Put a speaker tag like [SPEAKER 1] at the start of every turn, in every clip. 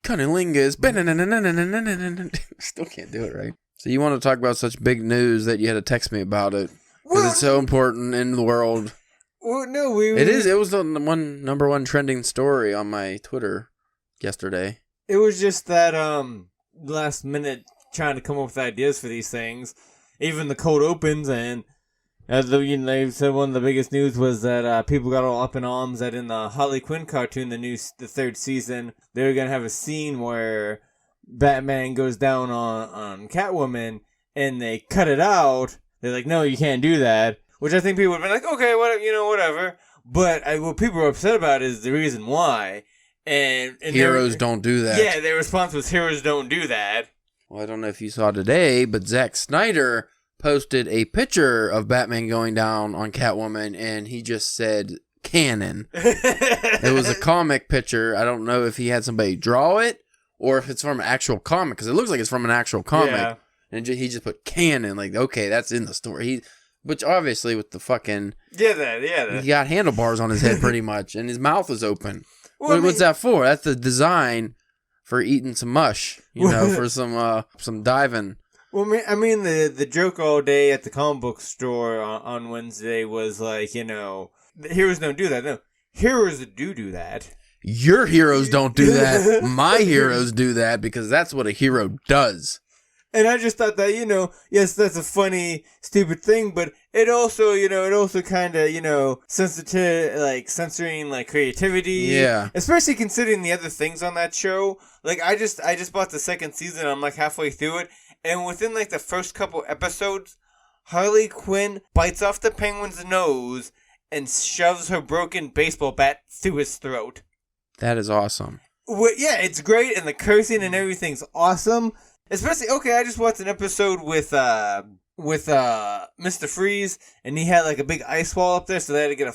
[SPEAKER 1] cunnilingus. Still can't do it right. So you want to talk about such big news that you had to text me about it because it's so important in the world.
[SPEAKER 2] Well, no,
[SPEAKER 1] It is. It was the number one trending story on my Twitter yesterday.
[SPEAKER 2] It was just that last minute trying to come up with ideas for these things. Even the cold opens, and they said one of the biggest news was that people got all up in arms that in the Harley Quinn cartoon, the third season, they were gonna have a scene where Batman goes down on Catwoman, and they cut it out. They're like, no, you can't do that. Which I think people would have been like, okay, whatever. But what people were upset about is the reason why. And
[SPEAKER 1] heroes don't do that.
[SPEAKER 2] Yeah, their response was, heroes don't do that.
[SPEAKER 1] Well, I don't know if you saw today, but Zack Snyder posted a picture of Batman going down on Catwoman, and he just said, canon. It was a comic picture. I don't know if he had somebody draw it, or if it's from an actual comic, because it looks like it's from an actual comic. Yeah. And he just put canon, like, okay, that's in the story. Which obviously with the fucking...
[SPEAKER 2] Yeah.
[SPEAKER 1] He got handlebars on his head pretty much, and his mouth is open. Well, what's that for? That's the design for eating some mush, for some diving.
[SPEAKER 2] Well, I mean, the joke all day at the comic book store on Wednesday was like, the heroes don't do that. No, heroes do that.
[SPEAKER 1] Your heroes don't do that. My heroes do that because that's what a hero does.
[SPEAKER 2] And I just thought that, yes, that's a funny, stupid thing, but it also, kind of, censoring, creativity.
[SPEAKER 1] Yeah.
[SPEAKER 2] Especially considering the other things on that show. Like, I just bought the second season, I'm, halfway through it, and within, the first couple episodes, Harley Quinn bites off the Penguin's nose and shoves her broken baseball bat through his throat.
[SPEAKER 1] That is awesome.
[SPEAKER 2] Well, yeah, it's great, and the cursing and everything's awesome. Especially, I just watched an episode with Mr. Freeze, and he had a big ice wall up there, so they had to get a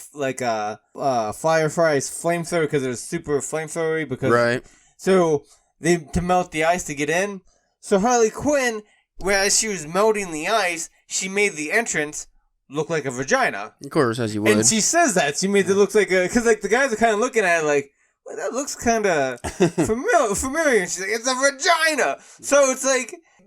[SPEAKER 2] Firefly's flamethrower because it was super flamethrowery.
[SPEAKER 1] Right.
[SPEAKER 2] So to melt the ice to get in. So Harley Quinn, whereas she was melting the ice, she made the entrance look like a vagina.
[SPEAKER 1] Of course, as you would.
[SPEAKER 2] And she says that she made it look like because the guys are kind of looking at it like, well, that looks kind of familiar. And she's like, it's a vagina. So it's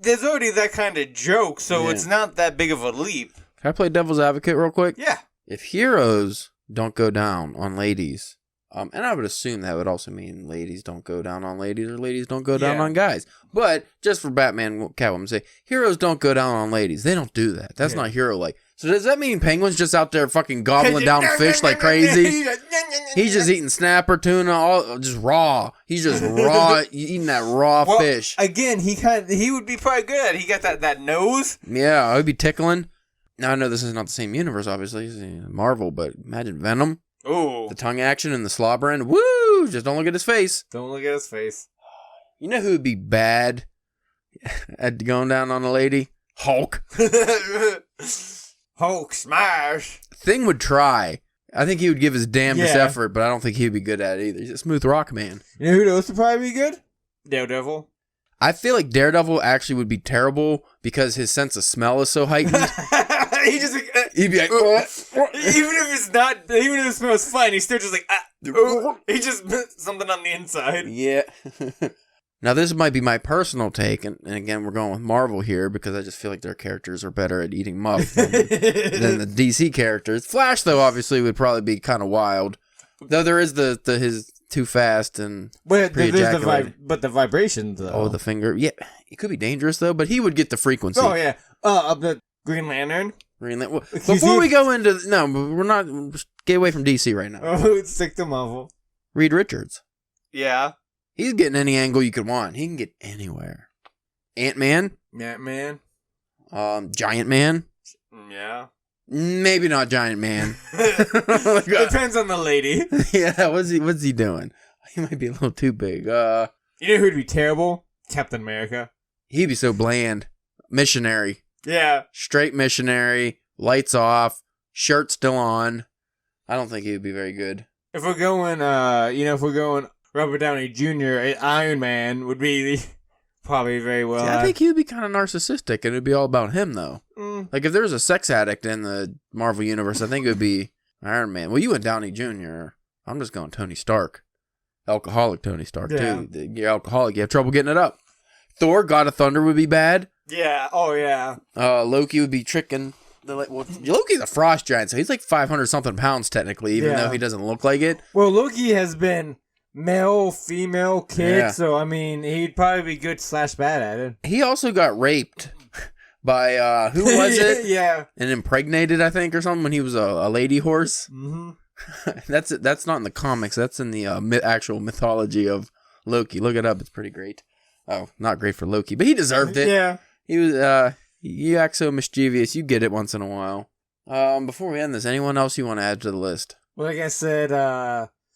[SPEAKER 2] there's already that kind of joke, so it's not that big of a leap.
[SPEAKER 1] Can I play devil's advocate real quick?
[SPEAKER 2] Yeah.
[SPEAKER 1] If heroes don't go down on ladies, and I would assume that would also mean ladies don't go down on ladies or ladies don't go down on guys. But just for Batman, Catwoman, say, heroes don't go down on ladies. They don't do that. That's not hero-like. So does that mean Penguin's just out there fucking gobbling down fish like crazy? He's just eating snapper, tuna, just raw. He's just raw, eating that raw fish.
[SPEAKER 2] Again, he would be probably good at it. He got that nose.
[SPEAKER 1] Yeah, I would be tickling. Now, I know this is not the same universe, obviously. It's Marvel, but imagine Venom.
[SPEAKER 2] Oh.
[SPEAKER 1] The tongue action and the slobbering. Woo! Just don't look at his face.
[SPEAKER 2] Don't look at his face.
[SPEAKER 1] You know who would be bad at going down on a lady? Hulk.
[SPEAKER 2] Hulk smash.
[SPEAKER 1] Thing would try. I think he would give his damnedest effort, but I don't think he'd be good at it either. He's a smooth rock man.
[SPEAKER 2] You know who else would probably be good? Daredevil.
[SPEAKER 1] I feel like Daredevil actually would be terrible because his sense of smell is so heightened. He'd be like,
[SPEAKER 2] even if it smells fine, he's still just like, he just something on the inside.
[SPEAKER 1] Yeah. Now, this might be my personal take, and again, we're going with Marvel here because I just feel like their characters are better at eating muff than the DC characters. Flash, though, obviously would probably be kind of wild. Though there is his too fast and
[SPEAKER 2] but the vibrations, though.
[SPEAKER 1] Oh, the finger. Yeah, it could be dangerous, though, but he would get the frequency.
[SPEAKER 2] Oh, yeah. The Green Lantern.
[SPEAKER 1] Well, before we go into... No, we're not... Get away from DC right now.
[SPEAKER 2] Oh, stick to Marvel.
[SPEAKER 1] Reed Richards.
[SPEAKER 2] Yeah.
[SPEAKER 1] He's getting any angle you could want. He can get anywhere. Ant-Man.
[SPEAKER 2] Ant-Man.
[SPEAKER 1] Giant Man.
[SPEAKER 2] Yeah.
[SPEAKER 1] Maybe not Giant Man.
[SPEAKER 2] Depends on the lady.
[SPEAKER 1] Yeah, what's he doing? He might be a little too big.
[SPEAKER 2] You know who'd be terrible? Captain America.
[SPEAKER 1] He'd be so bland. Missionary.
[SPEAKER 2] Yeah.
[SPEAKER 1] Straight missionary. Lights off. Shirt still on. I don't think he would be very good.
[SPEAKER 2] If we're going, Robert Downey Jr., Iron Man would be probably very well.
[SPEAKER 1] See, I think he would be kind of narcissistic, and it would be all about him, though. Like, if there was a sex addict in the Marvel Universe, I think it would be Iron Man. Well, you went Downey Jr. I'm just going Tony Stark. alcoholic Tony Stark, too. You're alcoholic. You have trouble getting it up. Thor, God of Thunder would be bad.
[SPEAKER 2] Yeah. Oh, yeah.
[SPEAKER 1] Loki would be tricking. Loki's a frost giant, so he's like 500-something pounds, technically, even though he doesn't look like it.
[SPEAKER 2] Well, Loki has been male, female, kid, so, I mean, he'd probably be good / bad at it.
[SPEAKER 1] He also got raped by, who was it?
[SPEAKER 2] Yeah.
[SPEAKER 1] And impregnated, I think, or something, when he was a lady horse.
[SPEAKER 2] Mm-hmm.
[SPEAKER 1] That's not in the comics. That's in the actual mythology of Loki. Look it up. It's pretty great. Oh, not great for Loki, but he deserved it.
[SPEAKER 2] Yeah.
[SPEAKER 1] He was, you act so mischievous. You get it once in a while. Before we end this, anyone else you want to add to the list?
[SPEAKER 2] Well, like I said,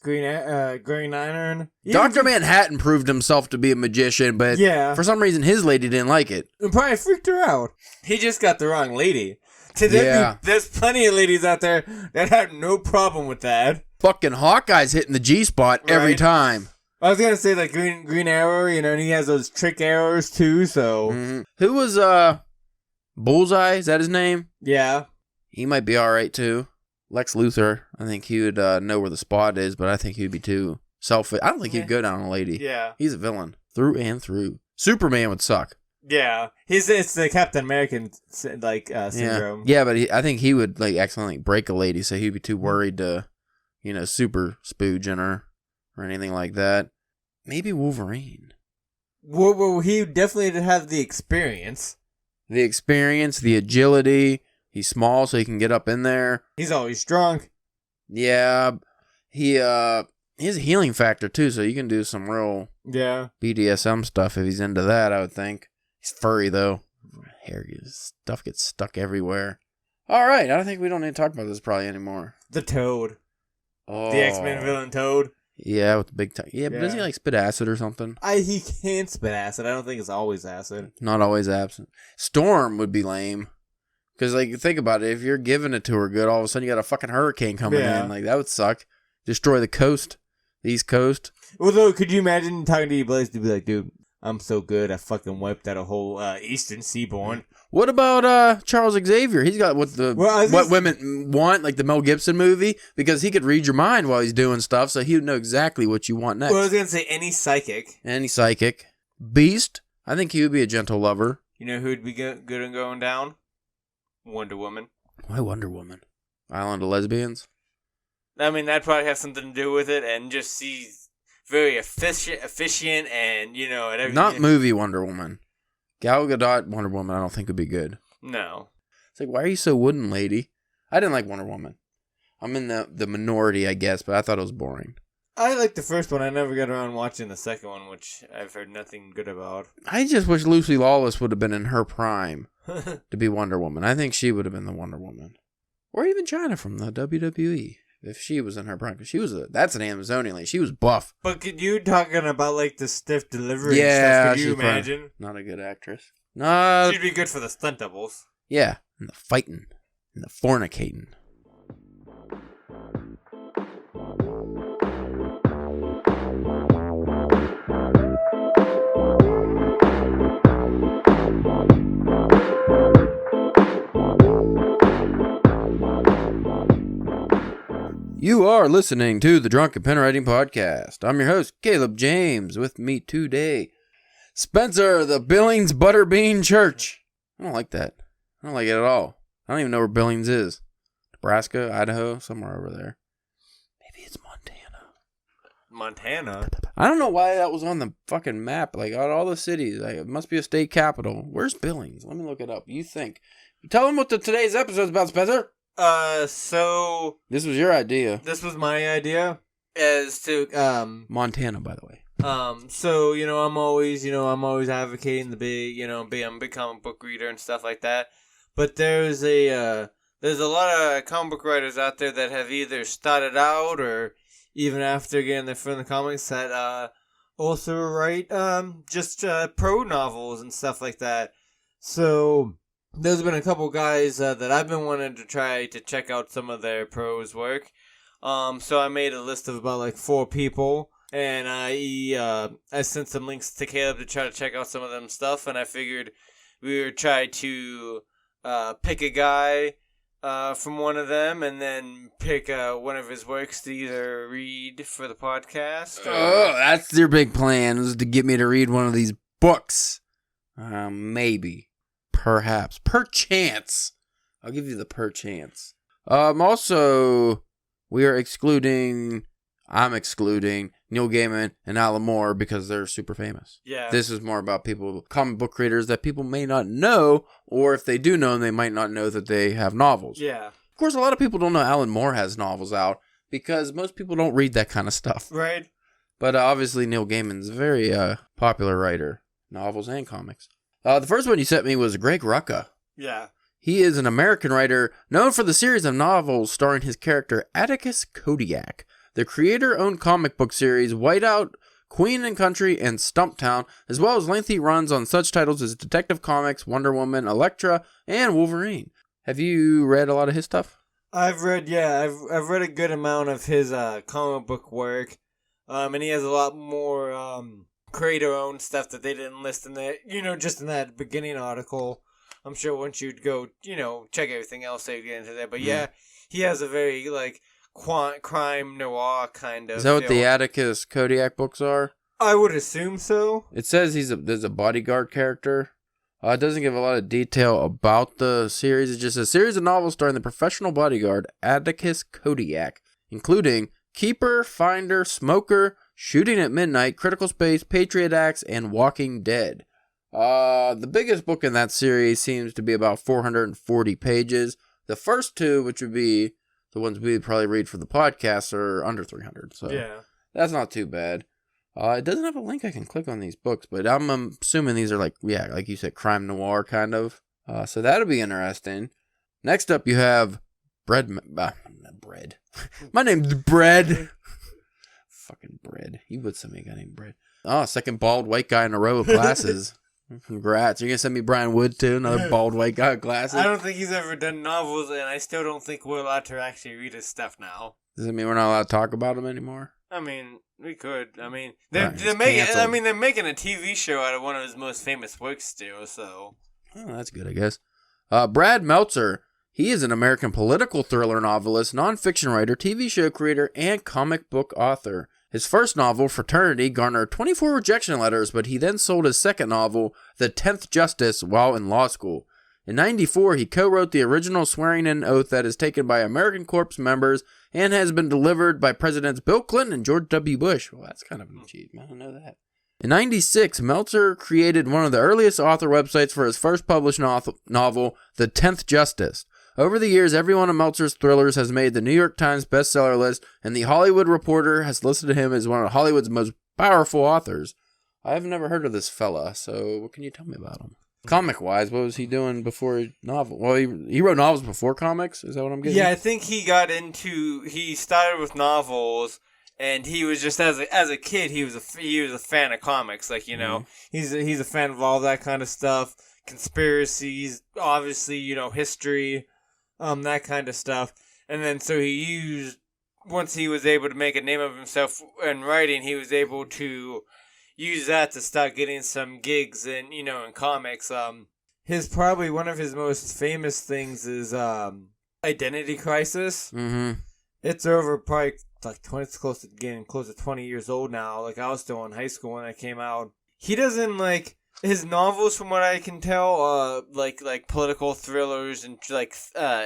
[SPEAKER 2] Green Lantern.
[SPEAKER 1] Dr. Manhattan proved himself to be a magician, but for some reason his lady didn't like it.
[SPEAKER 2] It probably freaked her out. He just got the wrong lady. There's plenty of ladies out there that have no problem with that.
[SPEAKER 1] Fucking Hawkeye's hitting the G-spot every time.
[SPEAKER 2] I was going to say, like, Green Arrow, you know, and he has those trick arrows, too, so...
[SPEAKER 1] Mm-hmm. Who was, Bullseye? Is that his name?
[SPEAKER 2] Yeah.
[SPEAKER 1] He might be alright, too. Lex Luthor, I think he would know where the spot is, but I think he'd be too selfish. I don't think he'd go down on a lady.
[SPEAKER 2] Yeah.
[SPEAKER 1] He's a villain. Through and through. Superman would suck.
[SPEAKER 2] Yeah. It's the Captain American, syndrome.
[SPEAKER 1] Yeah, but I think he would, like, accidentally break a lady, so he'd be too worried to, you know, super spooge in her or anything like that. Maybe Wolverine.
[SPEAKER 2] Well, he definitely did have the experience.
[SPEAKER 1] The experience, the agility. He's small, so he can get up in there.
[SPEAKER 2] He's always strong.
[SPEAKER 1] Yeah. He has a healing factor, too, so you can do some real BDSM stuff if he's into that, I would think. He's furry, though. Stuff gets stuck everywhere. All right, I don't think we don't need to talk about this probably anymore.
[SPEAKER 2] The Toad.
[SPEAKER 1] Oh.
[SPEAKER 2] The X-Men villain Toad.
[SPEAKER 1] Yeah, with the big tongue. Yeah, but doesn't he, like, spit acid or something?
[SPEAKER 2] He can spit acid. I don't think it's always acid.
[SPEAKER 1] Not always absent. Storm would be lame. Because, like, think about it. If you're giving it to her good, all of a sudden you got a fucking hurricane coming in. Like, that would suck. Destroy the coast. The East Coast.
[SPEAKER 2] Although, could you imagine talking to your buddies to be like, dude, I'm so good, I fucking wiped out a whole Eastern Seaboard.
[SPEAKER 1] What about Charles Xavier? He's got what women want, like the Mel Gibson movie, because he could read your mind while he's doing stuff, so he would know exactly what you want next.
[SPEAKER 2] Well, I was going to say any psychic.
[SPEAKER 1] Any psychic. Beast. I think he would be a gentle lover.
[SPEAKER 2] You know who'd be good and going down? Wonder Woman.
[SPEAKER 1] Why Wonder Woman? Island of Lesbians?
[SPEAKER 2] I mean, that'd probably have something to do with it, and just she's very efficient, and, you know... And
[SPEAKER 1] not movie Wonder Woman. Gal Gadot Wonder Woman I don't think would be good.
[SPEAKER 2] No.
[SPEAKER 1] It's like, why are you so wooden, lady? I didn't like Wonder Woman. I'm in the minority, I guess, but I thought it was boring.
[SPEAKER 2] I liked the first one. I never got around watching the second one, which I've heard nothing good about.
[SPEAKER 1] I just wish Lucy Lawless would have been in her prime to be Wonder Woman. I think she would have been the Wonder Woman. Or even China from the WWE. If she was in her prime. Because that's an Amazonian lady. She was buff.
[SPEAKER 2] But could you talking about, like, the stiff delivery
[SPEAKER 1] stuff,
[SPEAKER 2] could you imagine?
[SPEAKER 1] Not a good actress.
[SPEAKER 2] She'd be good for the stunt doubles.
[SPEAKER 1] Yeah. And the fighting. And the fornicating. You are listening to the Drunken Pen Writing Podcast. I'm your host, Caleb James. With me today, Spencer, the Billings Butterbean Church. I don't like that. I don't like it at all. I don't even know where Billings is. Nebraska, Idaho, somewhere over there. Maybe it's Montana.
[SPEAKER 2] Montana?
[SPEAKER 1] I don't know why that was on the fucking map. Like, out of all the cities, like, it must be a state capital. Where's Billings? Let me look it up. You think. Tell them what today's episode is about, Spencer.
[SPEAKER 2] So...
[SPEAKER 1] This was your idea.
[SPEAKER 2] This was my idea. As to,
[SPEAKER 1] Montana, by the way.
[SPEAKER 2] So, I'm always advocating I'm a big comic book reader and stuff like that. But there's a lot of comic book writers out there that have either started out or even after getting their foot in the comics that, also write, just pro novels and stuff like that. So... There's been a couple guys that I've been wanting to try to check out some of their prose work. So I made a list of about like 4 people, and I sent some links to Caleb to try to check out some of them stuff, and I figured we would try to pick a guy from one of them, and then pick one of his works to either read for the podcast.
[SPEAKER 1] Oh, that's your big plan, is to get me to read one of these books. Maybe. Perhaps. Perchance. I'll give you the perchance. Also, I'm excluding Neil Gaiman and Alan Moore because they're super famous.
[SPEAKER 2] Yeah.
[SPEAKER 1] This is more about comic book creators that people may not know, or if they do know, they might not know that they have novels.
[SPEAKER 2] Yeah.
[SPEAKER 1] Of course, a lot of people don't know Alan Moore has novels out because most people don't read that kind of stuff.
[SPEAKER 2] Right.
[SPEAKER 1] But obviously, Neil Gaiman's a very popular writer, novels and comics. The first one you sent me was Greg Rucka.
[SPEAKER 2] Yeah.
[SPEAKER 1] He is an American writer known for the series of novels starring his character Atticus Kodiak. The creator-owned comic book series Whiteout, Queen and Country, and Stumptown, as well as lengthy runs on such titles as Detective Comics, Wonder Woman, Elektra, and Wolverine. Have you read a lot of his stuff?
[SPEAKER 2] I've read a good amount of his comic book work, and he has a lot more creator-owned stuff that they didn't list in the, just in that beginning article. I'm sure once you'd go, check everything else, they'd get into that. But yeah, he has a very crime noir kind of.
[SPEAKER 1] Is that what the Atticus Kodiak books are?
[SPEAKER 2] I would assume so.
[SPEAKER 1] It says there's a bodyguard character. It doesn't give a lot of detail about the series. It's just a series of novels starring the professional bodyguard Atticus Kodiak, including Keeper, Finder, Smoker, Shooting at Midnight, Critical Space, Patriot Acts, and Walking Dead. The biggest book in that series seems to be about 440 pages. The first two, which would be the ones we'd probably read for the podcast, are under 300. So
[SPEAKER 2] yeah,
[SPEAKER 1] that's not too bad. It doesn't have a link I can click on these books, but I'm assuming these are like you said, crime noir kind of. So that'll be interesting. Next up, you have Bread. My name's Bread. Fucking Bread. You would send me a guy named Bread. Oh, second bald white guy in a row with glasses. Congrats. You're going to send me Brian Wood, too? Another bald white guy with glasses?
[SPEAKER 2] I don't think he's ever done novels, and I still don't think we're allowed to actually read his stuff now.
[SPEAKER 1] Does it mean we're not allowed to talk about him anymore?
[SPEAKER 2] I mean, we could. I mean, they're making a TV show out of one of his most famous works still, so.
[SPEAKER 1] Oh, that's good, I guess. Brad Meltzer. He is an American political thriller novelist, nonfiction writer, TV show creator, and comic book author. His first novel, Fraternity, garnered 24 rejection letters, but he then sold his second novel, The 10th Justice, while in law school. In 1994, he co-wrote the original swearing-in oath that is taken by American Corps members and has been delivered by Presidents Bill Clinton and George W. Bush. Well, that's kind of an achievement. I don't know that. In 1996, Meltzer created one of the earliest author websites for his first published novel, The 10th Justice. Over the years, every one of Meltzer's thrillers has made the New York Times bestseller list, and The Hollywood Reporter has listed him as one of Hollywood's most powerful authors. I've never heard of this fella, so what can you tell me about him? Comic-wise, what was he doing before novel? Well, he wrote novels before comics? Is that what I'm getting?
[SPEAKER 2] Yeah, I think he started with novels, and he was just, as a kid, he was a fan of comics. Like, he's a fan of all that kind of stuff. Conspiracies, obviously, history. That kind of stuff. And then so once he was able to make a name of himself in writing, he was able to use that to start getting some gigs in comics. Probably one of his most famous things is Identity Crisis.
[SPEAKER 1] Mm-hmm.
[SPEAKER 2] It's over probably it's close to 20 years old now. Like, I was still in high school when it came out. He doesn't his novels, from what I can tell, like political thrillers and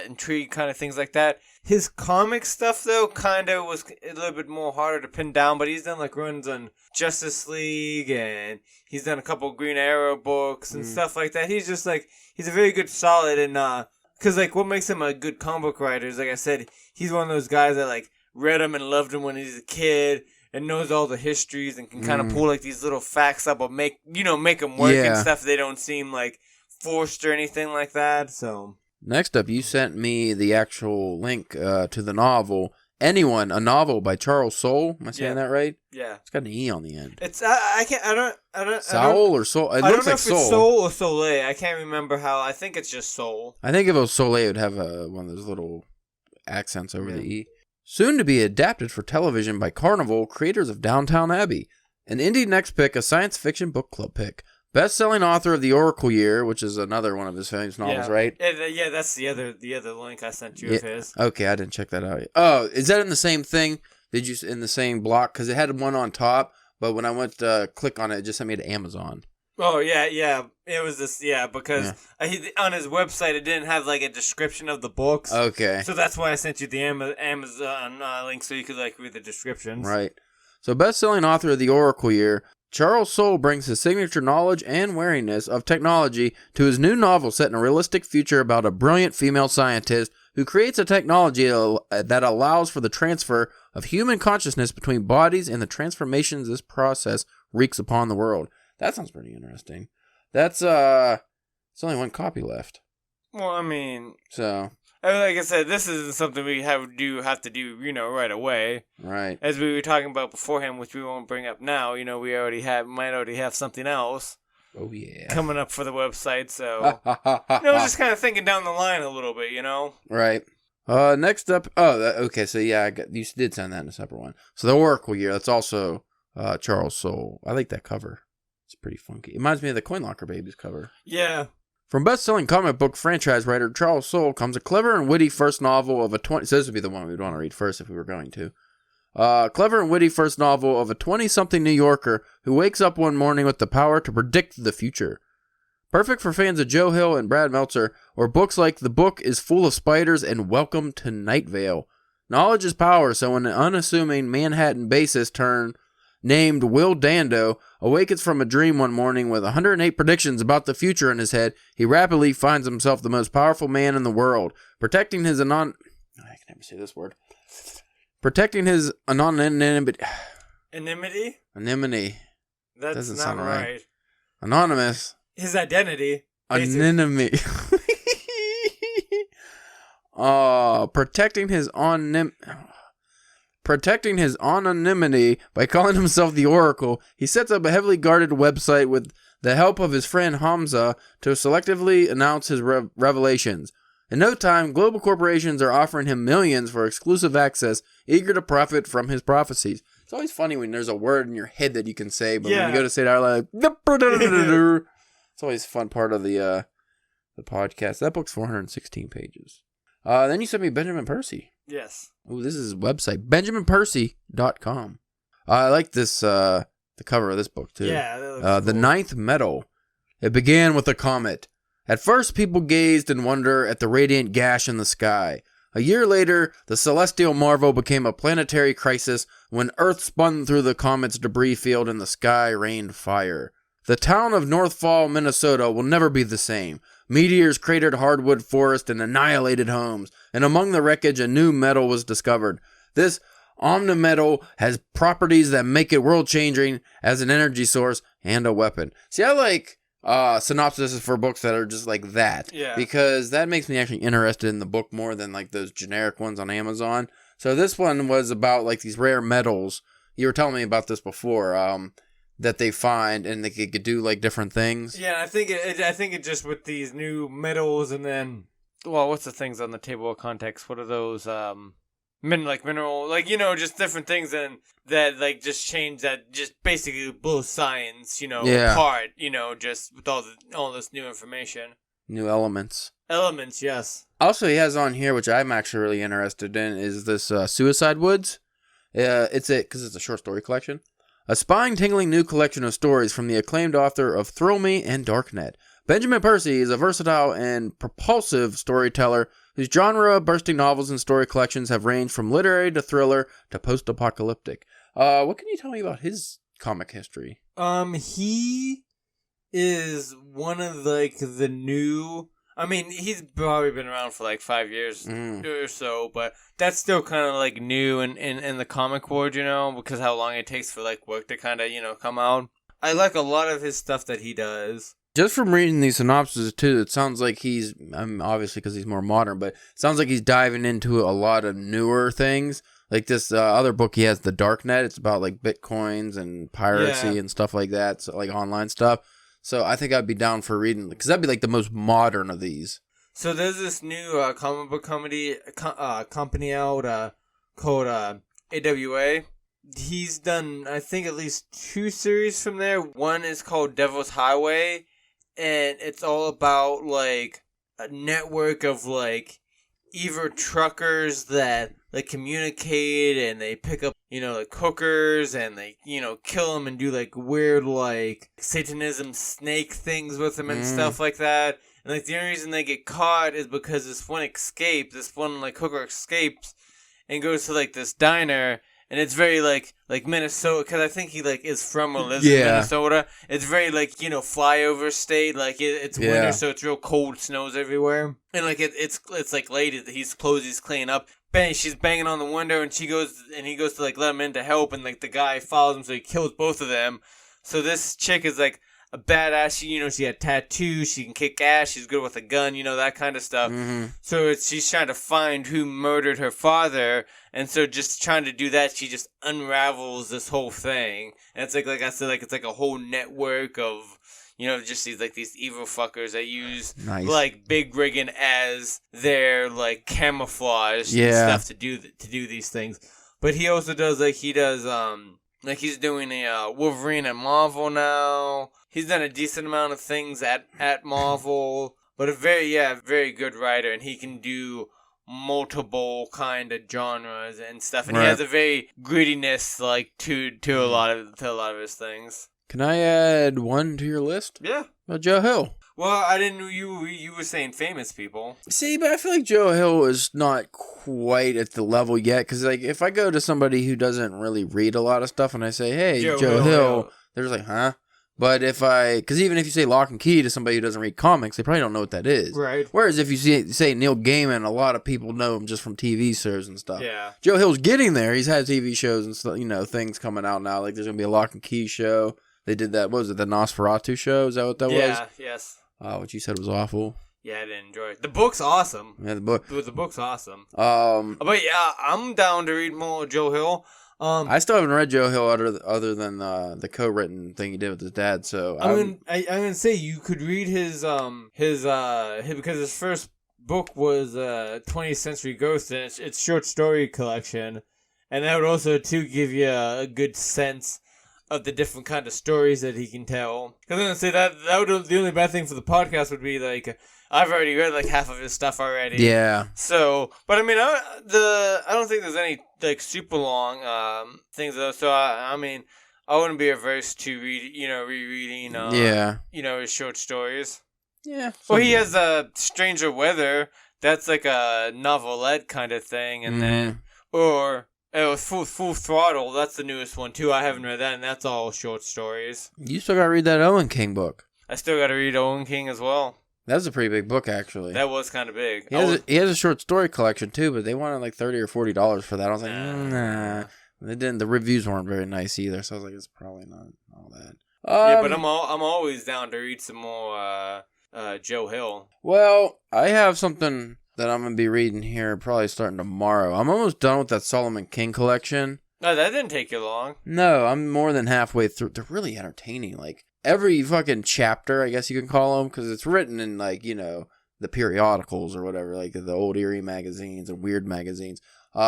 [SPEAKER 2] intrigue kind of things like that. His comic stuff though kind of was a little bit more harder to pin down, but he's done runs on Justice League, and he's done a couple Green Arrow books and stuff like that. He's just he's a very good solid, and because what makes him a good comic book writer is, like I said, he's one of those guys that read him and loved him when he was a kid, and knows all the histories and can kind of pull these little facts up or make them work and stuff. They don't seem forced or anything like that. So
[SPEAKER 1] next up, you sent me the actual link to the novel Anyone, a novel by Charles Soule. Am I saying that right?
[SPEAKER 2] Yeah,
[SPEAKER 1] it's got an E on the end.
[SPEAKER 2] It's I don't
[SPEAKER 1] Soule or Soul? It
[SPEAKER 2] I
[SPEAKER 1] looks
[SPEAKER 2] don't know
[SPEAKER 1] like
[SPEAKER 2] if it's Soul or Soleil. I can't remember how. I think it's just Soul.
[SPEAKER 1] I think if it was Soleil, it would have one of those little accents over the E. Soon to be adapted for television by Carnival, creators of Downtown Abbey. An Indie Next Pick, a science fiction book club pick. Best-selling author of The Oracle Year, which is another one of his famous novels, right?
[SPEAKER 2] Yeah, that's the other link I sent you of his.
[SPEAKER 1] Okay, I didn't check that out yet. Oh, is that in the same thing? Did you in the same block? Because it had one on top, but when I went to click on it, it just sent me to Amazon.
[SPEAKER 2] Oh, yeah. It was this, because on his website, it didn't have, like, a description of the books.
[SPEAKER 1] Okay.
[SPEAKER 2] So that's why I sent you the Amazon link so you could, like, read the descriptions.
[SPEAKER 1] Right. So, best-selling author of The Oracle Year, Charles Soule brings his signature knowledge and wariness of technology to his new novel set in a realistic future about a brilliant female scientist who creates a technology that allows for the transfer of human consciousness between bodies and the transformations this process wreaks upon the world. That sounds pretty interesting. That's, it's only one copy left.
[SPEAKER 2] Well, I mean...
[SPEAKER 1] So...
[SPEAKER 2] Like I said, this isn't something we have to do, right away.
[SPEAKER 1] Right.
[SPEAKER 2] As we were talking about beforehand, which we won't bring up now, we might already have something else.
[SPEAKER 1] Oh, yeah.
[SPEAKER 2] Coming up for the website, so... just kind of thinking down the line a little bit,
[SPEAKER 1] Right. Next up... okay, so yeah, you did send that in a separate one. So The Oracle Year, that's also Charles Soule. I like that cover. It's pretty funky. It reminds me of the Coin Locker Babies cover.
[SPEAKER 2] Yeah.
[SPEAKER 1] From best-selling comic book franchise writer Charles Soule comes a clever and witty first novel of a 20... So this would be the one we'd want to read first if we were going to. Clever and witty first novel of a 20-something New Yorker who wakes up one morning with the power to predict the future. Perfect for fans of Joe Hill and Brad Meltzer, or books like The Book is Full of Spiders and Welcome to Night Vale. Knowledge is power, so an unassuming Manhattan bassist named Will Dando awakens from a dream one morning with 108 predictions about the future in his head. He rapidly finds himself the most powerful man in the world, protecting his I can never say this word. Protecting his anonymity. Anonymity.
[SPEAKER 2] That's
[SPEAKER 1] doesn't
[SPEAKER 2] not
[SPEAKER 1] sound
[SPEAKER 2] right.
[SPEAKER 1] Anonymous.
[SPEAKER 2] His identity.
[SPEAKER 1] Anonymity. Protecting his anonymity by calling himself the Oracle, he sets up a heavily guarded website with the help of his friend Hamza to selectively announce his revelations. In no time, global corporations are offering him millions for exclusive access, eager to profit from his prophecies. It's always funny when there's a word in your head that you can say, but when you go to say it out loud, it's always a fun part of the podcast. That book's 416 pages. Then you sent me Benjamin Percy.
[SPEAKER 2] Yes.
[SPEAKER 1] Oh, this is his website, benjaminpercy.com. I like this, the cover of this book, too.
[SPEAKER 2] Yeah, that looks cool.
[SPEAKER 1] The Ninth Metal. It began with a comet. At first, people gazed in wonder at the radiant gash in the sky. A year later, the celestial marvel became a planetary crisis when Earth spun through the comet's debris field and the sky rained fire. The town of North Fall, Minnesota will never be the same. Meteors cratered hardwood forest and annihilated homes, and among the wreckage a new metal was discovered. This omnimetal has properties that make it world-changing as an energy source and a weapon. See, I like synopsises for books that are just like that.
[SPEAKER 2] Yeah.
[SPEAKER 1] Because that makes me actually interested in the book more than like those generic ones on Amazon. So this one was about like these rare metals. You were telling me about this before. That they find and they could do like different things.
[SPEAKER 2] Yeah, I think it just with these new metals and then what's the things on the table of contents? What are those mineral just different things and that like just change that just basically blow science, apart, just with all this new information.
[SPEAKER 1] New elements.
[SPEAKER 2] Elements, yes.
[SPEAKER 1] Also he has on here, which I'm actually really interested in, is this Suicide Woods. Because it's a short story collection. A spine-tingling new collection of stories from the acclaimed author of Thrill Me and Darknet. Benjamin Percy is a versatile and propulsive storyteller whose genre-bursting novels and story collections have ranged from literary to thriller to post-apocalyptic. What can you tell me about his comic history?
[SPEAKER 2] He is one of like the new... I mean, he's probably been around for like 5 years or so, but that's still kind of like new in the comic world, because how long it takes for like work to kind of, come out. I like a lot of his stuff that he does.
[SPEAKER 1] Just from reading these synopses too, it sounds like he's, obviously because he's more modern, but it sounds like he's diving into a lot of newer things. Like this other book he has, The Darknet, it's about like bitcoins and piracy and stuff like that, so like online stuff. So I think I'd be down for reading, because that'd be like the most modern of these.
[SPEAKER 2] So there's this new comic book company out called AWA. he's done, I think, at least 2 series from there. One is called Devil's Highway, and it's all about, like, a network of, like, evil truckers that, like, communicate, and they pick up, like, hookers, and they, kill them and do, like, weird, like, Satanism snake things with them and stuff like that. And, like, the only reason they get caught is because this one, like, hooker escapes and goes to, like, this diner. And it's very, like Minnesota, because I think he, like, is from or lives in Minnesota. It's very, like, flyover state. Like, it's winter, so it's real cold, snows everywhere. And, like, it's like, lady, he's cleaning up. Bang, she's banging on the window, and he goes to, like, let him in to help. And, like, the guy follows him, so he kills both of them. So this chick is, like, a badass. She had tattoos. She can kick ass. She's good with a gun, that kind of stuff. Mm-hmm. So she's trying to find who murdered her father. And so just trying to do that, she just unravels this whole thing. And it's like I said, like, it's like a whole network of, just these evil fuckers that use, like, big rigging as their, like, camouflage and stuff to do these things. But he also does, like, like, he's doing a Wolverine at Marvel now. He's done a decent amount of things at Marvel. But a very good writer, and he can do multiple kind of genres and stuff, and he has a very grittiness, like, to a lot of his things.
[SPEAKER 1] Can I add one to your list?
[SPEAKER 2] Yeah.
[SPEAKER 1] About Joe Hill.
[SPEAKER 2] Well, I didn't know you were saying famous people.
[SPEAKER 1] See, but I feel like Joe Hill is not quite at the level yet, because, like, if I go to somebody who doesn't really read a lot of stuff and I say, hey, Joe Hill, they're just like, huh? But because even if you say Lock and Key to somebody who doesn't read comics, they probably don't know what that is.
[SPEAKER 2] Right.
[SPEAKER 1] Whereas if you say Neil Gaiman, a lot of people know him just from TV shows and stuff.
[SPEAKER 2] Yeah.
[SPEAKER 1] Joe Hill's getting there. He's had TV shows and stuff, things coming out now. Like, there's going to be a Lock and Key show. They did that, what was it, the Nosferatu show? Is that what that was?
[SPEAKER 2] Yeah, yes.
[SPEAKER 1] What you said was awful.
[SPEAKER 2] Yeah, I didn't enjoy it. The book's awesome.
[SPEAKER 1] Yeah, the book's
[SPEAKER 2] awesome. But yeah, I'm down to read more Joe Hill.
[SPEAKER 1] I still haven't read Joe Hill other than the co-written thing he did with his dad. So
[SPEAKER 2] I'm gonna say you could read his because his first book was 20th Century Ghost, and it's short story collection, and that would also too give you a good sense of the different kind of stories that he can tell. Because I'm gonna say that would, the only bad thing for the podcast would be, like, I've already read, like, half of his stuff already.
[SPEAKER 1] Yeah.
[SPEAKER 2] So, but I mean, I don't think there's any, like, super long things though. So I mean, I wouldn't be averse to rereading his short stories.
[SPEAKER 1] Yeah.
[SPEAKER 2] Well, he has Stranger Weather. That's like a novelette kind of thing, and then Full Throttle. That's the newest one too. I haven't read that, and that's all short stories.
[SPEAKER 1] You still gotta read that Owen King book.
[SPEAKER 2] I still gotta read Owen King as well.
[SPEAKER 1] That was a pretty big book, actually.
[SPEAKER 2] That was kind of big.
[SPEAKER 1] He has a short story collection too, but they wanted like $30 or $40 for that. I was like, nah. They didn't. The reviews weren't very nice either, so I was like, it's probably not all that.
[SPEAKER 2] Yeah, but I'm always down to read some more Joe Hill.
[SPEAKER 1] Well, I have something that I'm gonna be reading here, probably starting tomorrow. I'm almost done with that Solomon King collection.
[SPEAKER 2] No, that didn't take you long.
[SPEAKER 1] No, I'm more than halfway through. They're really entertaining. Like, every fucking chapter, I guess you can call them, because it's written in, like, the periodicals or whatever, like the old eerie magazines and weird magazines.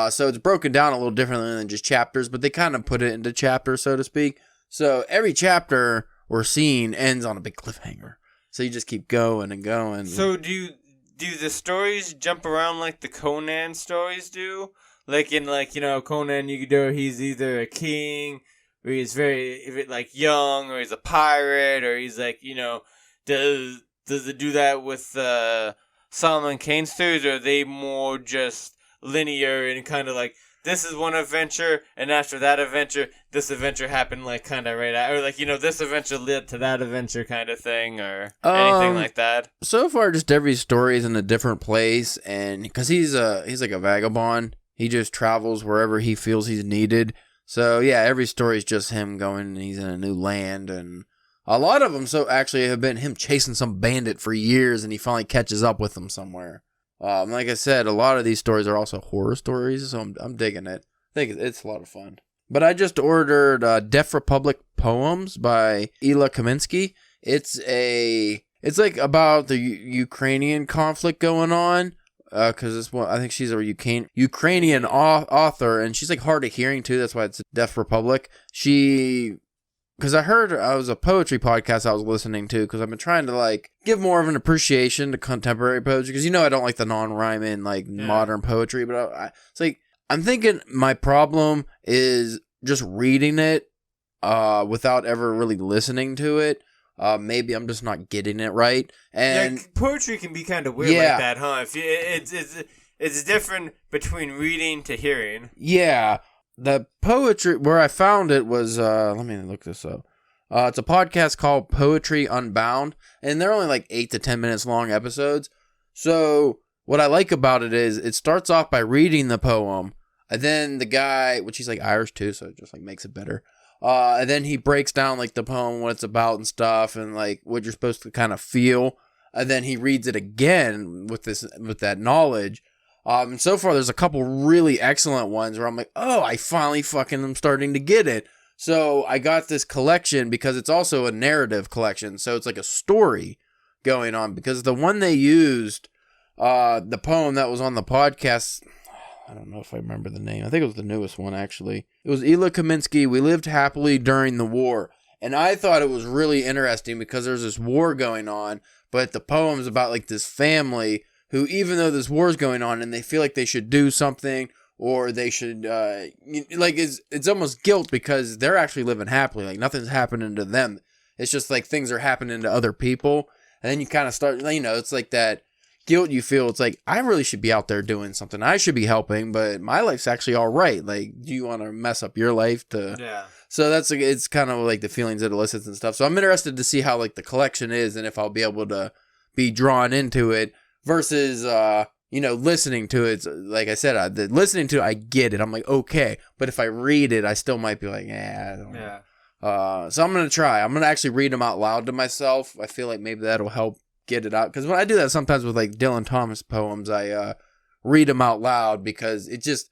[SPEAKER 1] So it's broken down a little differently than just chapters, but they kind of put it into chapters, so to speak. So every chapter or scene ends on a big cliffhanger. So you just keep going and going.
[SPEAKER 2] So do the stories jump around like the Conan stories do? Like in, like, Conan, he's either a king, or he's very, like, young, or he's a pirate, or he's, like, does it do that with Solomon Kane stories, or are they more just linear and kind of like, this is one adventure, and after that adventure, this adventure happened, like, kind of right out, or, like, this adventure led to that adventure kind of thing, or anything like that? So
[SPEAKER 1] far, just every story is in a different place, and because he's like a vagabond, he just travels wherever he feels he's needed. So, yeah, every story is just him going, and he's in a new land, and a lot of them actually have been him chasing some bandit for years, and he finally catches up with them somewhere. Like I said, a lot of these stories are also horror stories, so I'm digging it. I think it's a lot of fun. But I just ordered Deaf Republic Poems by Ila Kaminsky. It's like about the Ukrainian conflict going on, because this one, I think she's a Ukrainian author, and she's like hard of hearing too. That's why it's Deaf Republic. Because I heard I was a poetry podcast I was listening to, because I've been trying to like give more of an appreciation to contemporary poetry, because I don't like the non-rhyming like modern poetry, but it's like I'm thinking my problem is just reading it without ever really listening to it. Maybe I'm just not getting it right. And
[SPEAKER 2] poetry can be kind of weird like that, huh? It's different between reading to hearing.
[SPEAKER 1] Yeah. The poetry, where I found it was, let me look this up. It's a podcast called Poetry Unbound, and they're only like 8 to 10 minutes long episodes. So what I like about it is it starts off by reading the poem, and then the guy, which he's like Irish too, so it just like makes it better. And then he breaks down like the poem, what it's about and stuff, and like what you're supposed to kind of feel. And then he reads it again with that knowledge. And so far, there's a couple really excellent ones where I'm like, oh, I finally fucking am starting to get it. So I got this collection because it's also a narrative collection. So it's like a story going on, because the one they used, the poem that was on the podcast, I don't know if I remember the name. I think it was the newest one, actually. It was Ila Kaminsky, We Lived Happily During the War. And I thought it was really interesting because there's this war going on, but the poem's about like this family who, even though this war is going on and they feel like they should do something, or they should, it's almost guilt because they're actually living happily. Like nothing's happening to them. It's just like things are happening to other people. And then you kind of start, it's like that guilt you feel. It's like, I really should be out there doing something. I should be helping, but my life's actually all right. Like, do you want to mess up your life
[SPEAKER 2] Yeah.
[SPEAKER 1] So it's kind of like the feelings it elicits and stuff. So I'm interested to see how like the collection is and if I'll be able to be drawn into it. Versus, listening to it, like I said, listening to it, I get it. I'm like, okay. But if I read it, I still might be like, I don't know. So I'm going to try. I'm going to actually read them out loud to myself. I feel like maybe that'll help get it out. Because when I do that sometimes with like Dylan Thomas poems, I read them out loud because it just,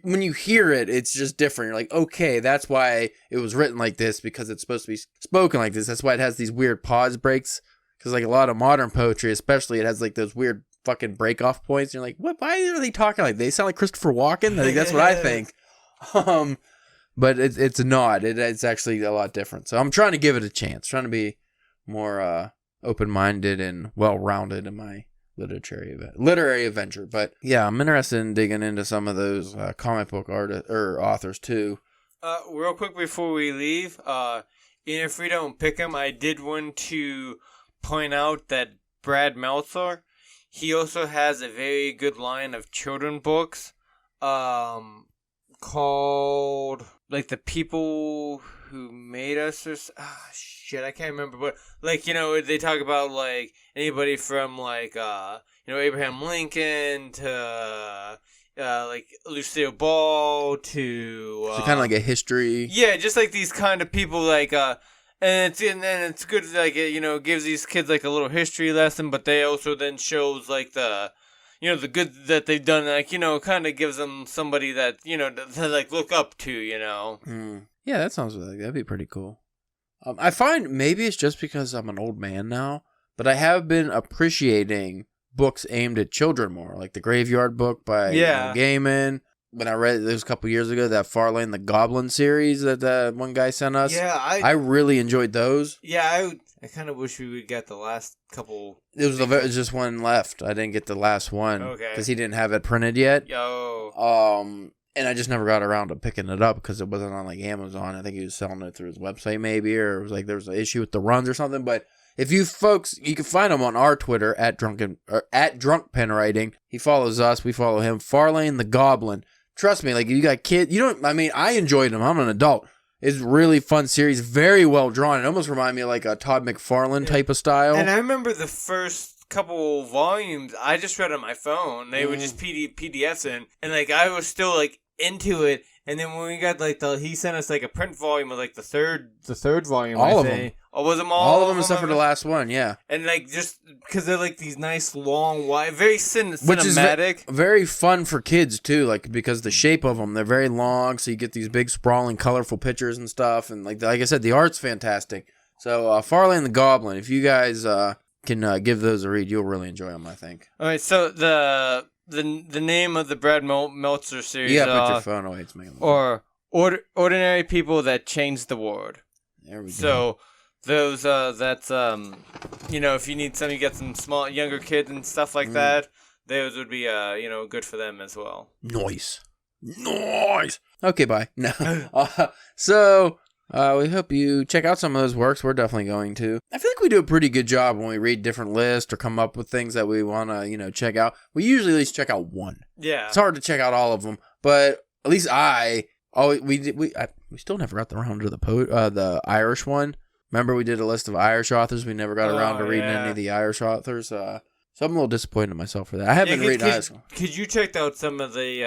[SPEAKER 1] when you hear it, it's just different. You're like, okay, that's why it was written like this, because it's supposed to be spoken like this. That's why it has these weird pause breaks. Because, like, a lot of modern poetry, especially, it has, like, those weird fucking break-off points. You're like, what? Why are they talking like they sound like Christopher Walken? I think that's what I think. But it's not. It's actually a lot different. So I'm trying to give it a chance. Trying to be more open-minded and well-rounded in my literary adventure. But, yeah, I'm interested in digging into some of those comic book authors, too.
[SPEAKER 2] Real quick before we leave, even if we don't pick them, I did want to point out that Brad Meltzer, he also has a very good line of children books called like The People Who Made Us, or I can't remember, but like, they talk about like anybody from like Abraham Lincoln to like Lucille Ball to
[SPEAKER 1] so kind of like a history.
[SPEAKER 2] Yeah, just like these kind of people, like and it's good, like it gives these kids like a little history lesson, but they also then shows like the the good that they've done, like kind of gives them somebody that to like look up to,
[SPEAKER 1] Yeah, that sounds like that'd be pretty cool. I find maybe it's just because I'm an old man now, but I have been appreciating books aimed at children more, like the Graveyard Book by Gaiman. When I read it was a couple years ago, that Farlane the Goblin series that one guy sent us.
[SPEAKER 2] Yeah,
[SPEAKER 1] I really enjoyed those.
[SPEAKER 2] Yeah, I kind of wish we would get the last couple.
[SPEAKER 1] It was just one left. I didn't get the last one.
[SPEAKER 2] Okay.
[SPEAKER 1] Because he didn't have it printed yet.
[SPEAKER 2] Yo.
[SPEAKER 1] And I just never got around to picking it up because it wasn't on like Amazon. I think he was selling it through his website maybe, or it was like there was an issue with the runs or something. But if you folks, you can find him on our Twitter at Drunk Pen Writing. He follows us. We follow him. Farlane the Goblin. Trust me, like you got kids, I enjoyed them. I'm an adult. It's really fun series, very well drawn. It almost reminded me of like a Todd McFarlane type of style.
[SPEAKER 2] And I remember the first couple volumes, I just read on my phone. They were just PDFs in, and like I was still like into it. And then when we got like he sent us like a print volume of like the third volume.
[SPEAKER 1] All of them.
[SPEAKER 2] Oh, was them
[SPEAKER 1] all of them except for the last one, yeah.
[SPEAKER 2] And like just because they're like these nice long, wide, very cinematic.
[SPEAKER 1] Which is very fun for kids too, like because the shape of them, they're very long, so you get these big sprawling, colorful pictures and stuff. And like I said, the art's fantastic. So Farlane the Goblin, if you guys can give those a read. You'll really enjoy them, I think.
[SPEAKER 3] All right, so the name of the Brad Meltzer series,
[SPEAKER 1] Put your phone away. It's making
[SPEAKER 3] or Ordinary People That Changed the World.
[SPEAKER 1] There we go.
[SPEAKER 3] So those that's if you need you get some younger kids and stuff like that, those would be good for them as well.
[SPEAKER 1] Nice. Okay, bye. No. So we hope you check out some of those works. We're definitely going to. I feel like we do a pretty good job when we read different lists or come up with things that we want to, check out. We usually at least check out one.
[SPEAKER 3] Yeah.
[SPEAKER 1] It's hard to check out all of them, but at least we still never got around to the Irish one. Remember we did a list of Irish authors. We never got around to reading any of the Irish authors. So I'm a little disappointed in myself for that. I haven't read Irish.
[SPEAKER 3] Because you checked out some of the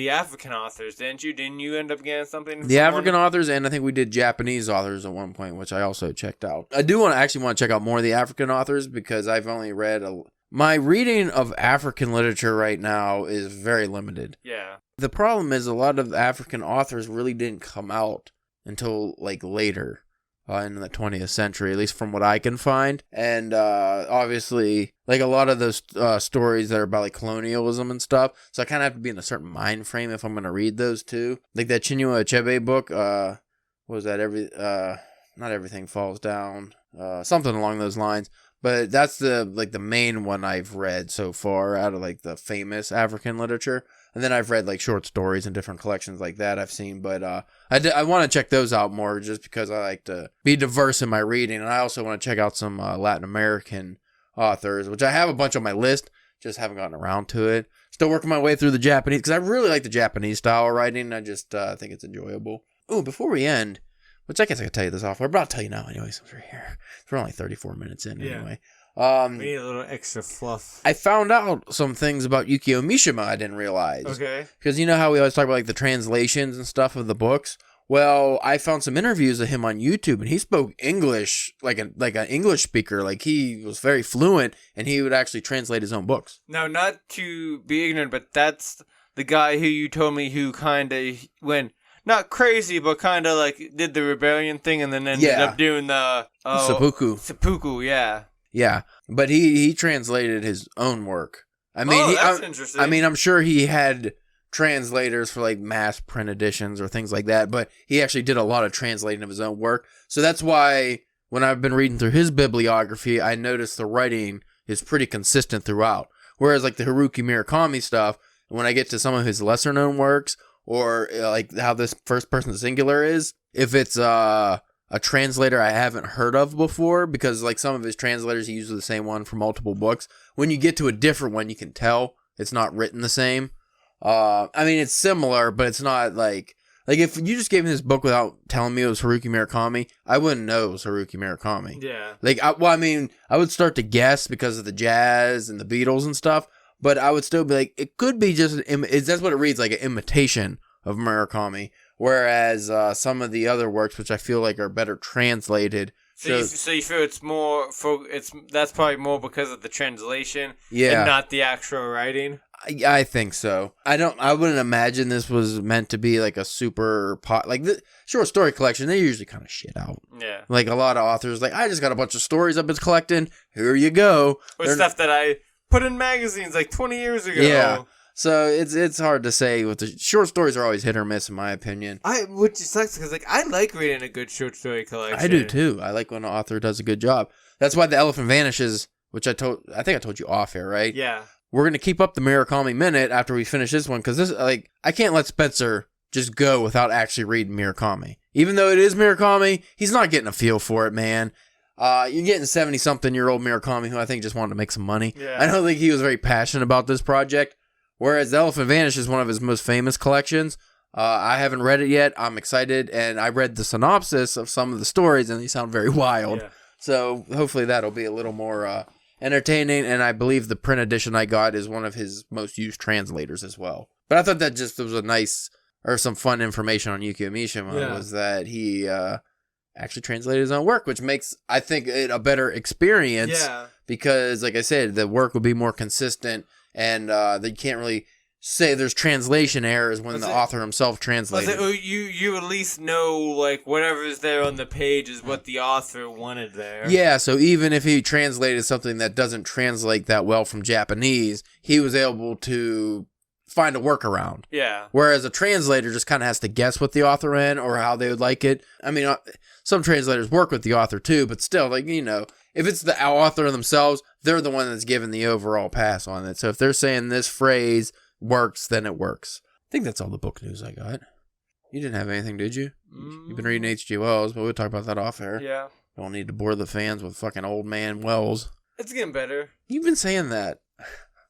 [SPEAKER 3] African authors, didn't you? Didn't you end up getting something?
[SPEAKER 1] The African authors, and I think we did Japanese authors at one point, which I also checked out. I do want to check out more of the African authors because I've only read my reading of African literature right now is very limited.
[SPEAKER 3] Yeah.
[SPEAKER 1] The problem is a lot of African authors really didn't come out until later. In the 20th century, at least from what I can find. And obviously, a lot of those stories that are about colonialism and stuff. So I kind of have to be in a certain mind frame if I'm going to read those too. Like that Chinua Achebe book, what was that? Not Everything Falls Down. Something along those lines. But that's the main one I've read so far out of the famous African literature. And then I've read short stories and different collections like that I've seen. But I want to check those out more just because I like to be diverse in my reading. And I also want to check out some Latin American authors, which I have a bunch on my list. Just haven't gotten around to it. Still working my way through the Japanese because I really like the Japanese style of writing. I just think it's enjoyable. Oh, before we end, which I guess I could tell you this off, but I'll tell you now anyway since we're here. We're only 34 minutes in anyway.
[SPEAKER 3] We need a little extra fluff.
[SPEAKER 1] I found out some things about Yukio Mishima I didn't realize.
[SPEAKER 3] Okay.
[SPEAKER 1] Because you know how we always talk about the translations and stuff of the books? Well, I found some interviews of him on YouTube, and he spoke English like an English speaker. He was very fluent, and he would actually translate his own books.
[SPEAKER 3] Now, not to be ignorant, but that's the guy who you told me who kind of went... Not crazy, but kind of did the rebellion thing and then ended up doing the... Seppuku, yeah.
[SPEAKER 1] Yeah, but he translated his own work.
[SPEAKER 3] That's interesting.
[SPEAKER 1] I'm sure he had translators for mass print editions or things like that, but he actually did a lot of translating of his own work. So that's why when I've been reading through his bibliography, I noticed the writing is pretty consistent throughout. Whereas the Haruki Murakami stuff, when I get to some of his lesser known works, or how this first person singular is, if it's a translator I haven't heard of before, because some of his translators, he uses the same one for multiple books. When you get to a different one, you can tell it's not written the same. It's similar, but it's not if you just gave me this book without telling me it was Haruki Murakami, I wouldn't know it was Haruki Murakami.
[SPEAKER 3] Yeah.
[SPEAKER 1] I would start to guess because of the jazz and the Beatles and stuff, but I would still be it could be just that's what it reads, an imitation of Murakami. Whereas some of the other works, which I feel are better translated.
[SPEAKER 3] So you feel it's more that's probably more because of the translation,
[SPEAKER 1] yeah,
[SPEAKER 3] and not the actual writing.
[SPEAKER 1] I think so. I wouldn't imagine this was meant to be a super the short story collection. They usually kind of shit out.
[SPEAKER 3] Yeah.
[SPEAKER 1] A lot of authors, I just got a bunch of stories I've been collecting. Here you go.
[SPEAKER 3] Or stuff that I put in magazines 20 years ago.
[SPEAKER 1] Yeah. So it's hard to say. With the short stories are always hit or miss, in my opinion.
[SPEAKER 3] Which sucks because I like reading a good short story collection.
[SPEAKER 1] I do too. I like when an author does a good job. That's why The Elephant Vanishes, which I think I told you off here, right?
[SPEAKER 3] Yeah.
[SPEAKER 1] We're gonna keep up the Murakami Minute after we finish this one because this I can't let Spencer just go without actually reading Murakami. Even though it is Murakami, he's not getting a feel for it, man. You're getting 70-something-year-old Murakami who I think just wanted to make some money.
[SPEAKER 3] Yeah.
[SPEAKER 1] I don't think he was very passionate about this project. Whereas The Elephant Vanishes is one of his most famous collections. I haven't read it yet. I'm excited, and I read the synopsis of some of the stories, and they sound very wild.
[SPEAKER 3] Yeah.
[SPEAKER 1] So hopefully that'll be a little more entertaining, and I believe the print edition I got is one of his most used translators as well. But I thought that just was a nice, or some fun information on Yukio Mishima, was that he actually translated his own work, which makes, I think, it a better experience.
[SPEAKER 3] Yeah.
[SPEAKER 1] Because, like I said, the work will be more consistent. And you can't really say there's translation errors when the author himself translated.
[SPEAKER 3] You at least know, like, whatever's there on the page is what the author wanted there.
[SPEAKER 1] Yeah, so even if he translated something that doesn't translate that well from Japanese, he was able to find a workaround.
[SPEAKER 3] Yeah.
[SPEAKER 1] Whereas a translator just kind of has to guess what the author in or how they would like it. I mean, some translators work with the author too, but still, like, you know, if it's the author themselves, they're the one that's given the overall pass on it. So if they're saying this phrase works, then it works. I think that's all the book news I got. You didn't have anything, did you? You've been reading H.G. Wells, but we'll talk about that off air.
[SPEAKER 3] Yeah.
[SPEAKER 1] Don't need to bore the fans with fucking old man Wells.
[SPEAKER 3] It's getting better.
[SPEAKER 1] You've been saying that,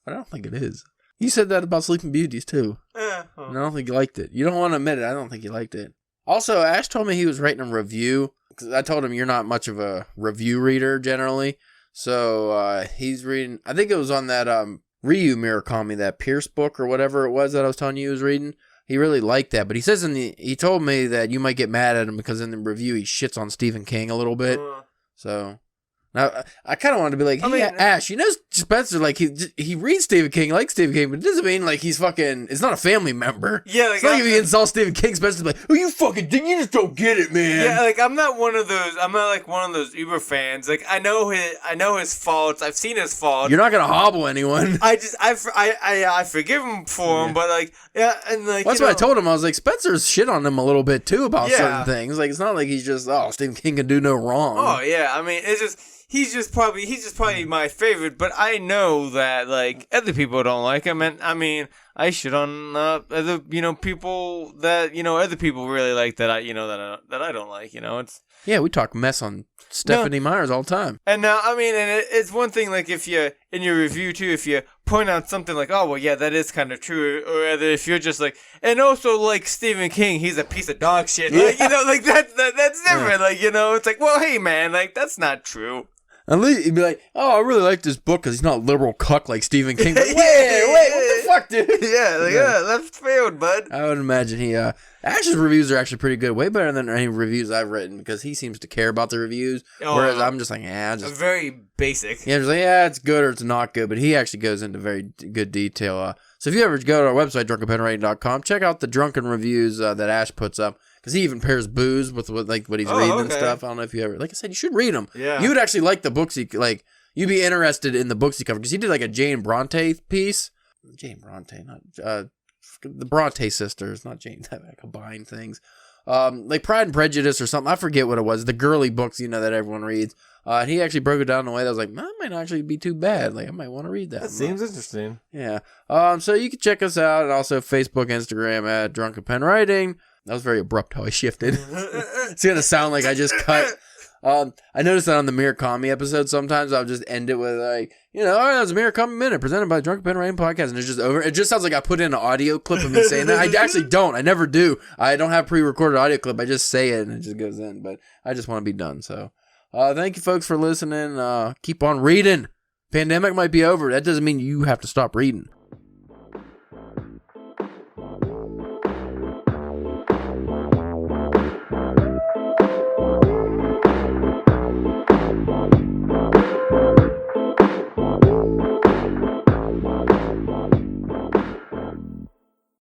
[SPEAKER 1] but I don't think it is. You said that about Sleeping Beauties, too. And I don't think you liked it. You don't want to admit it. I don't think you liked it. Also, Ash told me he was writing a review, because I told him you're not much of a review reader, generally. So, he's reading, I think it was on that, Ryu Murakami, that Pierce book or whatever it was that I was telling you he was reading. He really liked that, but he says he told me that you might get mad at him because in the review he shits on Stephen King a little bit. So now I kind of wanted to be like, hey, Ash, you know Spencer, like he reads Stephen King, likes Stephen King, but it doesn't mean like he's fucking. It's not a family member.
[SPEAKER 3] Yeah, like,
[SPEAKER 1] it's not if he insults Stephen King, Spencer's like, oh, you fucking, you just don't get it, man.
[SPEAKER 3] Yeah, like I'm not one of those. I'm not like one of those Uber fans. Like I know his faults. I've seen his faults.
[SPEAKER 1] You're not gonna hobble anyone.
[SPEAKER 3] I forgive him for him, but like and like
[SPEAKER 1] that's what I told him. I was like, Spencer's shit on him a little bit too about certain things. Like it's not like he's just Stephen King can do no wrong.
[SPEAKER 3] Oh yeah, I mean it's just. He's just probably my favorite, but I know that like other people don't like him, and I mean I shit on other people that other people really like that I don't like. It's
[SPEAKER 1] we talk mess on Stephanie Myers all the time.
[SPEAKER 3] And now I mean, and it's one thing like if you in your review too, if you point out something like oh well yeah that is kind of true, or either if you're just like and also like Stephen King he's a piece of dog shit, like like that's different, like it's like well hey man like that's not true.
[SPEAKER 1] At least he'd be like, oh, I really like this book because he's not liberal cuck like Stephen King. Like, wait, what the fuck, dude?
[SPEAKER 3] Left field, bud.
[SPEAKER 1] I would imagine Ash's reviews are actually pretty good, way better than any reviews I've written because he seems to care about the reviews, whereas I'm just like,
[SPEAKER 3] very basic.
[SPEAKER 1] Yeah, just like, it's good or it's not good, but he actually goes into very good detail. So if you ever go to our website, drunkenpenwriting.com, check out the Drunken reviews that Ash puts up. Because he even pairs booze with like what he's reading and stuff. I don't know if you ever, like I said, you should read them.
[SPEAKER 3] Yeah.
[SPEAKER 1] You would actually like the books you'd be interested in the books he covered. Because he did like a Jane Bronte piece. Jane Bronte, not, the Bronte sisters, not Jane, that combined things. Like Pride and Prejudice or something. I forget what it was. The girly books, that everyone reads. And he actually broke it down in a way that was like, that might not actually be too bad. Like, I might want to read that.
[SPEAKER 2] That seems interesting.
[SPEAKER 1] Yeah. So you can check us out. And also Facebook, Instagram at Drunken Pen Writing. That was very abrupt how I shifted. It's going to sound like I just cut. I noticed that on the Murakami episode, sometimes I'll just end it with like, all right, that was a Murakami Minute presented by Drunken Pen Writing Podcast. And it's just over. It just sounds like I put in an audio clip of me saying that. I actually don't. I never do. I don't have pre-recorded audio clip. I just say it and it just goes in. But I just want to be done. So thank you folks for listening. Keep on reading. Pandemic might be over. That doesn't mean you have to stop reading.